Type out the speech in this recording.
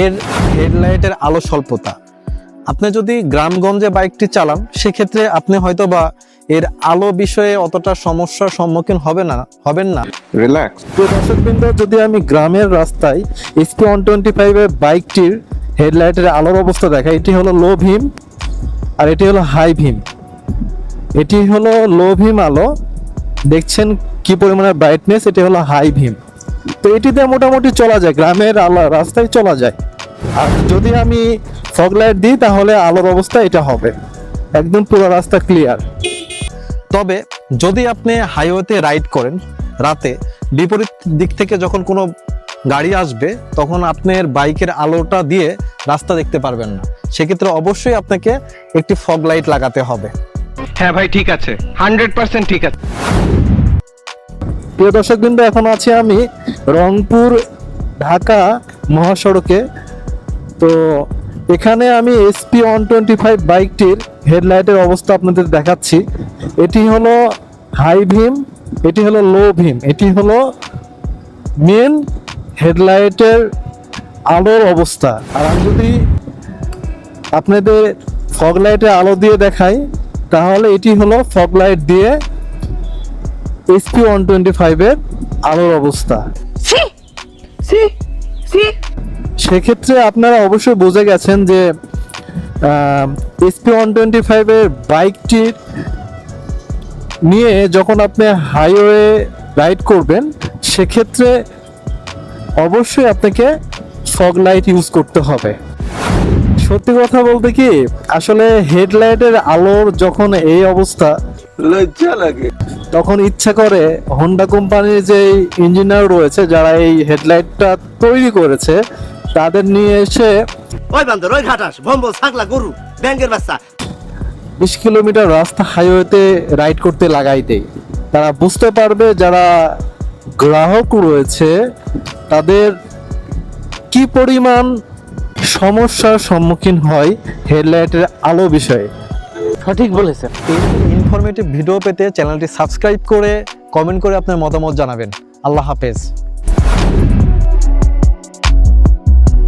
এর হেডলাইটের আলো স্বল্পতা। আপনি যদি গ্রামগঞ্জে বাইকটি চালান সেক্ষেত্রে আপনি হয়তো বা এর আলো বিষয়ে অতটা সমস্যার সম্মুখীন হবেন না। রিল্যাক্স। প্রিয় দর্শকবৃন্দ, যদি আমি গ্রামের রাস্তায় SP125 এর বাইকটির হেডলাইটের আলোর অবস্থা দেখাই, এটি হলো লো ভিম আর এটি হলো হাই ভিম। এটি হলো লো ভিম আলো, দেখছেন কি পরিমাণে ব্রাইটনেস, এটি হলো হাই ভিম। তো এটিতে মোটামুটি চলা যায়, গ্রামের আলো রাস্তায় চলা যায়। আর যদি আমি ফগ লাইট দিই তাহলে আলোর অবস্থা এটা হবে, একদম পুরো রাস্তা ক্লিয়ার। তবে যদি আপনি হাইওয়েতে রাইড করেন রাতে, বিপরীত দিক থেকে যখন কোনো গাড়ি আসবে তখন আপনার বাইকের আলোটা দিয়ে রাস্তা দেখতে পারবেন না। সেক্ষেত্রে অবশ্যই আপনাকে একটি ফগ লাইট লাগাতে হবে। হ্যাঁ ভাই, ঠিক আছে, 100% ঠিক আছে। প্রিয় দর্শকবৃন্দ, এখন আছি আমি রংপুর ঢাকা মহাসড়কে। তো এখানে আমি SP125 বাইকটির হেডলাইটের অবস্থা আপনাদের দেখাচ্ছি। এটি হলো হাই ভিম, এটি হলো লো ভিম, এটি হলো মেন হেডলাইটের আলোর অবস্থা। আর আমি যদি আপনাদের ফগ লাইটের আলো দিয়ে দেখাই তাহলে এটি হলো ফগ লাইট দিয়ে SP125 এর আলোর অবস্থা। সেক্ষেত্রে আপনারা অবশ্যই বুঝে গেছেন যে SP125 এর বাইকটির নিয়ে যখন আপনি হাইওয়ে রাইড করবেন সেক্ষেত্রে অবশ্যই আপনাকে ফগ লাইট ইউজ করতে হবে। সত্যি কথা বলতে কি, আসলে হেডলাইটের আলোর যখন এই অবস্থা, লজ্জা লাগে। তখন ইচ্ছা করে হোন্ডা কোম্পানির যে ইঞ্জিনিয়ার রয়েছে যারা এই হেডলাইটটা তৈরি করেছে তাদের নিয়ে এসে ওই বান্দর, ওই ঘাটাস, ভম্বল, ছাগলা, গরু, ব্যাঙ্গের বাচ্চা 20 কিলোমিটার রাস্তা হাইওয়েতে রাইড করতে লাগাই দেয়। তারা বুঝতে পারবে যারা গ্রাহক রয়েছে তাদের কি পরিমাণ সমস্যার সম্মুখীন হয় হেডলাইটের আলো বিষয়ে। সঠিক বলেছেন। ইনফরমেটিভ ভিডিও পেতে চ্যানেলটি সাবস্ক্রাইব করে কমেন্ট করে আপনার মতামত জানাবেন। আল্লাহ হাফেজ।